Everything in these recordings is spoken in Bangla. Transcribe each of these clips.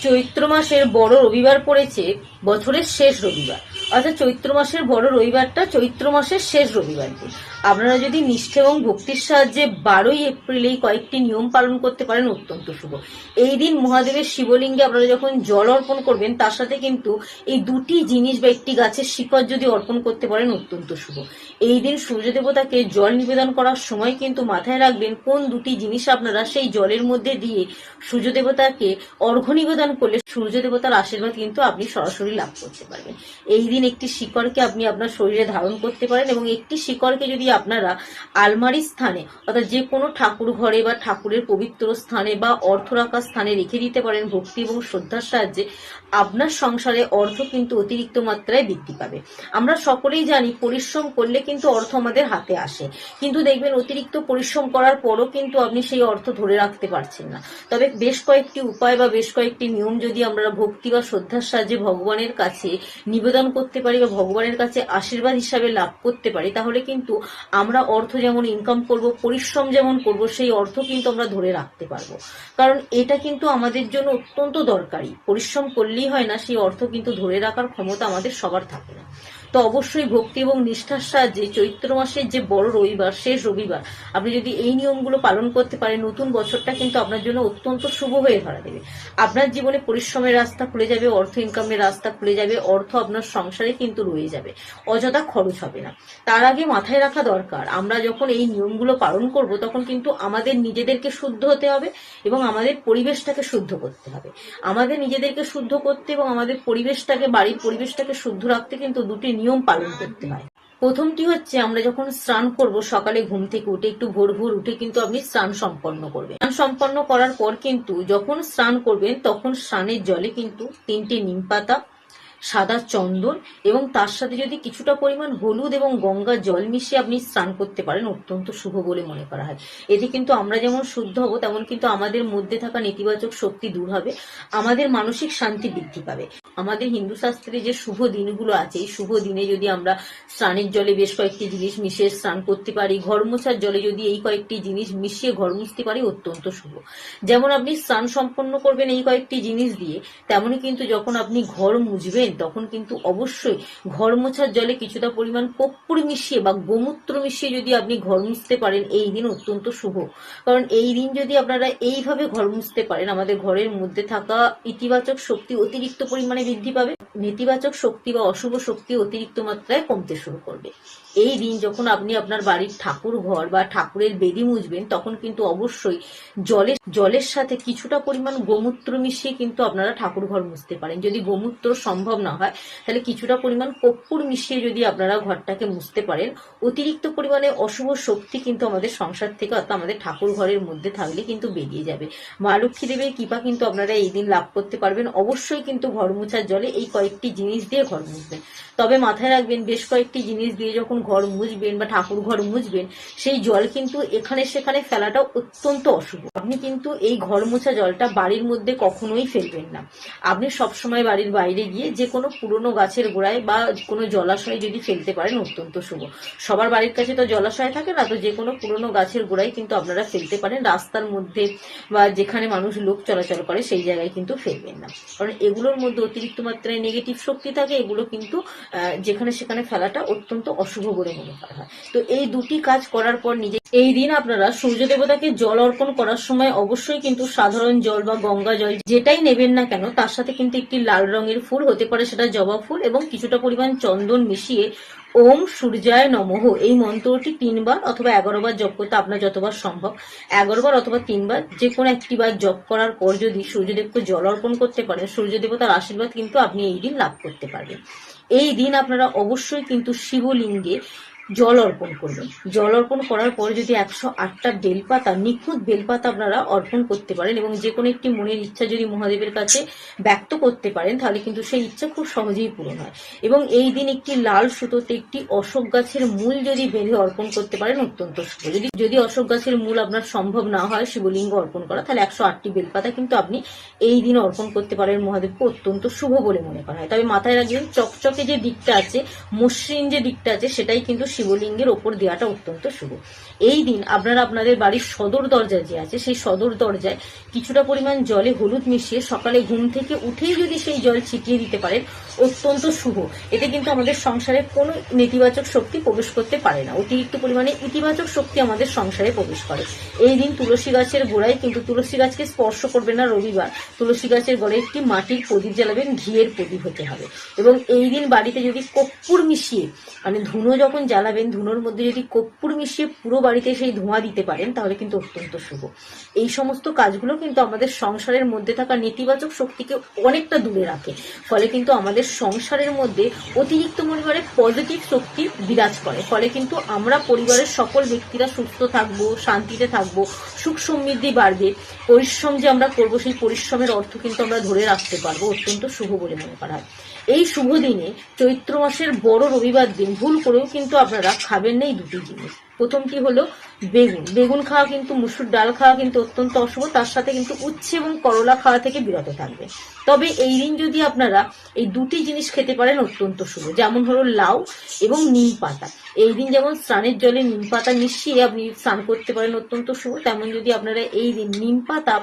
চৈত্র মাসের বড় রবিবার পড়েছে বছরের শেষ রবিবার, অর্থাৎ চৈত্র মাসের বড় রবিবারটা চৈত্র মাসের শেষ রবিবার দিন। আপনারা যদি নিষ্ঠা এবং ভক্তির সাহায্যে 12ই এপ্রিল এই কয়েকটি নিয়ম পালন করতে পারেন অত্যন্ত শুভ। এই দিন মহাদেবের শিবলিঙ্গে আপনারা যখন জল অর্পণ করবেন তার সাথে কিন্তু এই দুটি জিনিস বা একটি গাছের শিকড় যদি অর্পণ করতে পারেন অত্যন্ত শুভ। এই দিন সূর্য দেবতাকে জল নিবেদন করার সময় কিন্তু মাথায় রাখবেন কোন দুটি জিনিস আপনারা সেই জলের মধ্যে দিয়ে সূর্য দেবতাকে অর্ঘ্য নিবেদন করলে সূর্য দেবতার আশীর্বাদ কিন্তু আপনি সরাসরি লাভ করতে পারবেন। এই দিন একটি শিকড়কে আপনি আপনার শরীরে ধারণ করতে পারেন এবং একটি শিকড়কে যদি আপনারা আলমারির স্থানে অর্থাৎ যে কোনো ঠাকুর ঘরে বা ঠাকুরের পবিত্র স্থানে বা অর্থ রাখার স্থানে রেখে দিতে পারেন ভক্তি এবং শ্রদ্ধার সাহায্যে, আপনার সংসারে অর্থ কিন্তু অতিরিক্ত মাত্রায় বৃদ্ধি পাবে। আমরা সকলেই জানি পরিশ্রম করলে কিন্তু অর্থ আমাদের হাতে আসে, কিন্তু দেখবেন অতিরিক্ত পরিশ্রম করার পরও কিন্তু আপনি সেই অর্থ ধরে রাখতে পারছেন না। তবে বেশ কয়েকটি উপায় বা বেশ কয়েকটি নিয়ম যদি আমরা ভক্তি বা শ্রদ্ধার সাহায্যে ভগবানের কাছে নিবেদন করতে পারি বা ভগবানের কাছে আশীর্বাদ হিসাবে লাভ করতে পারি, তাহলে কিন্তু আমরা অর্থ যেমন ইনকাম করব, পরিশ্রম যেমন করব, সেই অর্থ কিন্তু আমরা ধরে রাখতে পারবো। কারণ এটা কিন্তু আমাদের জন্য অত্যন্ত দরকারি। পরিশ্রম করলেই হয় না, সেই অর্থ কিন্তু ধরে রাখার ক্ষমতা আমাদের সবার থাকে না। তো অবশ্যই ভক্তি এবং নিষ্ঠার সাহায্যে চৈত্র মাসের যে বড় রবিবার, শেষ রবিবার, আপনি যদি এই নিয়মগুলো পালন করতে পারেন, নতুন বছরটা কিন্তু আপনার জন্য অত্যন্ত শুভ হয়ে ধরা দেবে। আপনার জীবনে পরিশ্রমের রাস্তা খুলে যাবে, অর্থ ইনকামের রাস্তা খুলে যাবে, অর্থ আপনার সংসারে কিন্তু রয়ে যাবে, অযথা খরচ হবে না। তার আগে মাথায় রাখা দরকার, আমরা যখন এই নিয়মগুলো পালন করব তখন কিন্তু আমাদের নিজেদেরকে শুদ্ধ হতে হবে এবং আমাদের পরিবেশটাকে শুদ্ধ করতে হবে। আমাদের নিজেদেরকে শুদ্ধ করতে এবং আমাদের পরিবেশটাকে, বাড়ির পরিবেশটাকে শুদ্ধ রাখতে কিন্তু দুটি নিয়ম পালন করতে হয়। প্রথমটি হচ্ছে, আমরা যখন স্নান করব সকালে ঘুম থেকে উঠে একটু ভোর ভোর উঠে কিন্তু আপনি স্নান সম্পন্ন করবেন। স্নান সম্পন্ন করার পর কিন্তু যখন স্নান করবেন তখন স্নানের জলে কিন্তু 3টে নিম পাতা, সাদা চন্দন এবং তার সাথে যদি কিছুটা পরিমাণ হলুদ এবং গঙ্গা জল মিশিয়ে আপনি স্নান করতে পারেন অত্যন্ত শুভ বলে মনে করা হয়। এতে কিন্তু আমরা যেমন শুদ্ধ হব তেমন কিন্তু আমাদের মধ্যে থাকা নেতিবাচক শক্তি দূর হবে, আমাদের মানসিক শান্তি বৃদ্ধি পাবে। আমাদের হিন্দু শাস্ত্রে যে শুভ দিনগুলো আছে, এই শুভ দিনে যদি আমরা স্নানের জলে বেশ কয়েকটি জিনিস মিশিয়ে স্নান করতে পারি, ঘর মোছার জলে যদি এই কয়েকটি জিনিস মিশিয়ে ঘর মুছতে পারি অত্যন্ত শুভ। যেমন আপনি স্নান সম্পন্ন করবেন এই কয়েকটি জিনিস দিয়ে, তেমনই কিন্তু যখন আপনি ঘর মুছবেন তখন কিন্তু অবশ্যই ঘর মোছার জলে কিছুটা পরিমাণ কর্পূর মিশিয়ে বা গোমূত্র মিশিয়ে যদি আপনি ঘর মুছতে পারেন এই দিন অত্যন্ত শুভ। কারণ এই দিন যদি আপনারা এইভাবে ঘর মুছতে পারেন, আমাদের ঘরের মধ্যে থাকা ইতিবাচক শক্তি অতিরিক্ত পরিমাণে বৃদ্ধি পাবে, নেতিবাচক শক্তি বা অশুভ শক্তি অতিরিক্ত মাত্রায় কমতে শুরু করবে। এই দিন যখন আপনি আপনার বাড়ির ঠাকুর ঘর বা ঠাকুরের বেদি মুছবেন তখন কিন্তু অবশ্যই জলের সাথে কিছুটা পরিমাণ গোমূত্র মিশিয়ে কিন্তু আপনারা ঠাকুর ঘর মুছতে পারেন। যদি গোমূত্র সম্ভব না হয় তাহলে কিছুটা পরিমাণ কর্পূর মিশিয়ে যদি আপনারা ঘরটাকে মুছতে পারেন, অতিরিক্ত পরিমাণে অশুভ শক্তি কিন্তু আমাদের সংসার থেকে অর্থাৎ আমাদের ঠাকুর ঘরের মধ্যে থাকলে কিন্তু বেরিয়ে যাবে। মা লক্ষ্মী দেবীর কৃপা কিন্তু আপনারা এই দিন লাভ করতে পারবেন। অবশ্যই কিন্তু ঘর মোছার জলে এই কয়েকটি জিনিস দিয়ে ঘর মুছবেন। তবে মাথায় রাখবেন, বেশ কয়েকটি জিনিস দিয়ে যখন ঘর মুছবেন বা ঠাকুর ঘর মুছবেন সেই জল কিন্তু এখানে সেখানে ফেলাটা অত্যন্ত অশুভ। আপনি কিন্তু এই ঘর মোছা জলটা বাড়ির মধ্যে কখনোই ফেলবেন না। আপনি সবসময় বাড়ির বাইরে গিয়ে যে কোনো পুরনো গাছের গোড়ায় বা কোনো জলাশয়ে যদি ফেলতে পারেন অত্যন্ত শুভ। সবার বাড়ির কাছে তো জলাশয় থাকে না, তো যে কোনো পুরনো গাছের গোড়ায় কিন্তু আপনারা ফেলতে পারেন। রাস্তার মধ্যে বা যেখানে মানুষ লোক চলাচল করে সেই জায়গায় কিন্তু ফেলবেন না, কারণ এগুলোর মধ্যে অতিরিক্ত মাত্রায় নেগেটিভ শক্তি থাকে। এগুলো কিন্তু যেখানে সেখানে ফেলাটা অত্যন্ত অশুভ বলে মনে করা হয়। তো এই দুটি কাজ করার পর নিজে এই দিন আপনারা সূর্য দেবতাকে জল অর্পণ করার সময় অবশ্যই কিন্তু সাধারণ জল বা গঙ্গা জল যেটাই নেবেন না কেন তার সাথে কিন্তু একটি লাল রঙের ফুল, হতে পারে সেটা জবা ফুল, এবং কিছুটা পরিমাণ চন্দন মিশিয়ে ওম সূর্যায় নমঃ এই মন্ত্রটি 3 বার অথবা 11 বার জপ করতে আপনার যতবার সম্ভব 11 বার অথবা 3 বার যে কোনো একটি বার জপ করার পর যদি সূর্যদেবকে জল অর্পণ করতে পারেন, সূর্যদেবতার আশীর্বাদ কিন্তু আপনি এই দিন লাভ করতে পারবেন। এই দিন আপনারা অবশ্যই কিন্তু শিবলিঙ্গে জল অর্পণ করবেন। জল অর্পণ করার পর যদি 108টা বেলপাতা, নিখুঁত বেলপাতা আপনারা অর্পণ করতে পারেন এবং যে কোনো একটি মনের ইচ্ছা যদি মহাদেবের কাছে ব্যক্ত করতে পারেন তাহলে কিন্তু সেই ইচ্ছা খুব সহজেই পূরণ হয়। এবং এই দিন একটি লাল সুতোতে একটি অশোক গাছের মূল যদি বেঁধে অর্পণ করতে পারেন অত্যন্ত শুভ। যদি অশোক গাছের মূল আপনার সম্ভব না হয় শিবলিঙ্গ অর্পণ করা, তাহলে 108টি বেলপাতা কিন্তু আপনি এই দিন অর্পণ করতে পারেন। মহাদেবকে অত্যন্ত শুভ বলে মনে করা হয়। তবে মাথায় রাখবেন, চকচকে যে দিকটা আছে, মসৃণ যে দিকটা আছে সেটাই কিন্তু শিবলিঙ্গের ওপর দেওয়াটা অত্যন্ত শুভ। এই দিন আপনারা আপনাদের বাড়ির সদর দরজা যে আছে সেই সদর দরজায় কিছুটা পরিমাণ জলে হলুদ মিশিয়ে সকালে ঘুম থেকে উঠেই যদি সেই জল ছিটিয়ে দিতে পারেন অত্যন্ত শুভ। এতে কিন্তু আমাদের সংসারে কোনো নেতিবাচক শক্তি প্রবেশ করতে পারে না, অতিরিক্ত পরিমাণে ইতিবাচক শক্তি আমাদের সংসারে প্রবেশ করে। এই দিন তুলসী গাছের গোড়ায়, কিন্তু তুলসী গাছকে স্পর্শ করবে না রবিবার, তুলসী গাছের গোড়ায় একটি মাটির প্রদীপ জ্বালাবেন, ঘিয়ের প্রদীপ হতে হবে। এবং এই দিন বাড়িতে যদি কর্পূর মিশিয়ে, মানে ধুনো যখন জ্বালাবেন ধুনোর মধ্যে যদি কর্পূর মিশিয়ে পুরো বাড়িতে সেই ধোঁয়া দিতে পারেন তাহলে কিন্তু অত্যন্ত শুভ। এই সমস্ত কাজগুলো কিন্তু আমাদের সংসারের মধ্যে থাকা নেতিবাচক শক্তিকে অনেকটা দূরে রাখে, ফলে কিন্তু আমাদের সংসারের মধ্যে অতিরিক্ত পরিমাণে পজিটিভ শক্তি বিরাজ করে। ফলে কিন্তু আমরা পরিবারের সকল ব্যক্তিরা সুস্থ থাকবো, শান্তিতে থাকবো, সুখ সমৃদ্ধি বাড়বে। পরিশ্রম যে আমরা করবো সেই পরিশ্রমের অর্থ কিন্তু আমরা ধরে রাখতে পারবো, অত্যন্ত শুভ বলে মনে করা হয়। এই শুভ দিনে চৈত্র মাসের বড় রবিবার দিন ভুল করেও কিন্তু আপনারা খাবেন না এই দুটি জিনিস। প্রথমটি হলো বেগুন খাওয়া, কিন্তু মুসুর ডাল খাওয়া কিন্তু অত্যন্ত অশুভ, তার সাথে কিন্তু উচ্ছে এবং করলা খাওয়া থেকে বিরত থাকবে। তবে এই দিন যদি আপনারা এই দুটি জিনিস খেতে পারেন অত্যন্ত শুভ, যেমন হলো লাউ এবং নিম পাতা। এই দিন যেমন স্নানের জলে নিম পাতা মিশিয়ে আপনি স্নান করতে পারেন অত্যন্ত শুভ, তেমন যদি আপনারা এই দিন নিম পাতা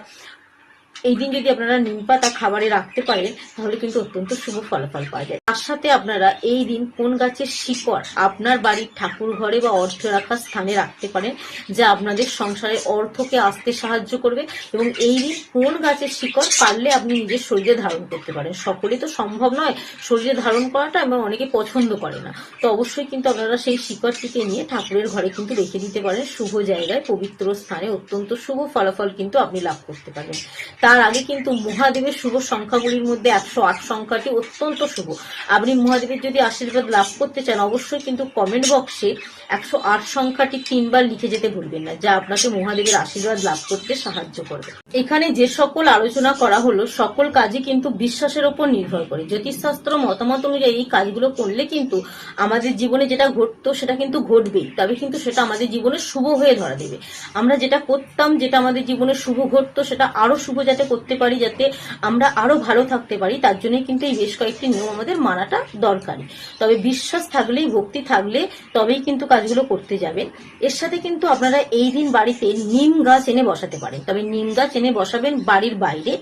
খাবারে রাখতে পারেন তাহলে কিন্তু অত্যন্ত শুভ ফলাফল পাওয়া যায়। তার সাথে আপনারা এই দিন কোন গাছের শিকড় আপনার বাড়ির ঠাকুর ঘরে বা অর্থ রাখার স্থানে রাখতে পারেন, যা আপনাদের সংসারে অর্থকে আসতে সাহায্য করবে। এবং এই দিন কোন গাছের শিকড় পারলে আপনি নিজের শরীরে ধারণ করতে পারেন। সকলে তো সম্ভব নয় শরীরে ধারণ করাটা, এবং অনেকে পছন্দ করে না, তো অবশ্যই কিন্তু আপনারা সেই শিকড়টিকে নিয়ে ঠাকুরের ঘরে কিন্তু রেখে দিতে পারেন, শুভ জায়গায় পবিত্র স্থানে অত্যন্ত শুভ ফলাফল কিন্তু আপনি লাভ করতে পারবেন। তার আগে কিন্তু মহাদেবের শুভ সংখ্যাগুলির মধ্যে 108 সংখ্যাটি অত্যন্ত শুভ। আপনি মহাদেবের যদি আশীর্বাদ লাভ করতে চান অবশ্যই কিন্তু কমেন্ট বক্সে 108 সংখ্যাটি 3 বার লিখে যেতে ভুলবেন না, যা আপনাকে মহাদেবের আশীর্বাদ লাভ করতে সাহায্য করবে। এখানে যে সকল আলোচনা করা হলো সকল কাজই কিন্তু বিশ্বাসের উপর নির্ভর করে। জ্যোতিষশাস্ত্র মতামত অনুযায়ী এই কাজগুলো করলে কিন্তু আমাদের জীবনে যেটা ঘটতো সেটা কিন্তু ঘটবেই, তবে কিন্তু সেটা আমাদের জীবনে শুভ হয়ে ধরা দেবে। আমরা যেটা করতাম, যেটা আমাদের জীবনে শুভ ঘটতো, সেটা আরো শুভ যাতে করতে পারি, যাতে আমরা আরো ভালো থাকতে পারি, তার জন্য কিন্তু এই বেশ কয়েকটি নিয়ম আমাদের মানাটা দরকারি। তবে বিশ্বাস থাকলেই, ভক্তি থাকলে তবেই কিন্তু কাজগুলো করতে যাবেন। এর সাথে কিন্তু আপনারা এই দিন বাড়িতে নিম গাছ এনে বসাতে পারেন, তবে নিম গাছ এনে বসাবেন বাড়ির বাইরে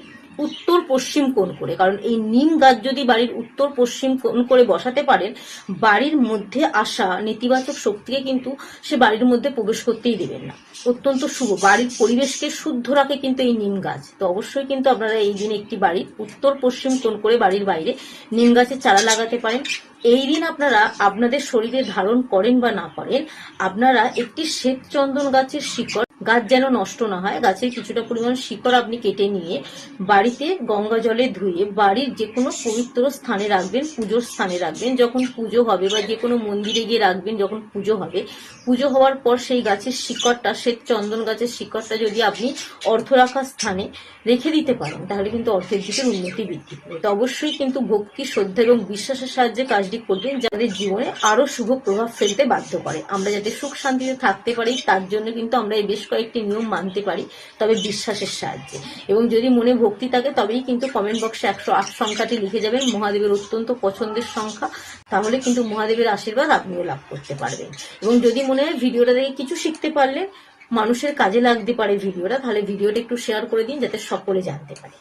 উত্তর পশ্চিম কোণ করে, কারণ এই নিম গাছ যদি বাড়ির উত্তর পশ্চিম কোণ করে বসাতে পারেন বাড়ির মধ্যে আসা নেতিবাচক শক্তিকে কিন্তু সে বাড়ির মধ্যে প্রবেশ করতেই দেবেন না, অত্যন্ত শুভ। বাড়ির পরিবেশকে শুদ্ধ রাখে কিন্তু এই নিম গাছ। তো অবশ্যই কিন্তু আপনারা এই দিন একটি বাড়ির উত্তর পশ্চিম কোণ করে বাড়ির বাইরে নিম গাছের চারা লাগাতে পারেন। এই দিন আপনারা আপনাদের শরীরে ধারণ করেন বা না করেন, আপনারা একটি শ্বেত চন্দন গাছের শিকড়, গাছ যেন নষ্ট না হয়, গাছের কিছুটা পরিমাণ শিকড় আপনি কেটে নিয়ে বাড়িতে গঙ্গা জলে ধুয়ে বাড়ির যে কোনো পবিত্র স্থানে রাখবেন, পুজোর স্থানে রাখবেন। যখন পুজো হবে বা যে কোনো মন্দিরে গিয়ে রাখবেন যখন পুজো হবে, পুজো হওয়ার পর সেই গাছের শিকড়টা, শ্বেত চন্দন গাছের শিকড়টা যদি আপনি অর্থ রাখার স্থানে রেখে দিতে পারেন তাহলে কিন্তু অর্থের দিকের উন্নতি বৃদ্ধি পাবে। তো অবশ্যই কিন্তু ভক্তি, শ্রদ্ধা এবং বিশ্বাসের সাহায্যে কাজটি করবেন, যাদের জীবনে আরো শুভ প্রভাব ফেলতে বাধ্য করে। আমরা যাতে সুখ শান্তিতে থাকতে পারি তার জন্য কিন্তু আমরা এই বেশ কয়েকটি নিয়ম মানতে পারি, তবে বিশ্বাসের সাহায্যে। এবং যদি মনে ভক্তি থাকে তবেই কিন্তু কমেন্ট বক্সে 108 সংখ্যাটি লিখে যাবেন, মহাদেবের অত্যন্ত পছন্দের সংখ্যা, তাহলে কিন্তু মহাদেবের আশীর্বাদ আপনিও লাভ করতে পারবেন। এবং যদি মনে হয় ভিডিওটা দেখে কিছু শিখতে পারলে, মানুষের কাজে লাগতে পারে ভিডিওটা, তাহলে ভিডিওটা একটু শেয়ার করে দিন যাতে সকলে জানতে পারে।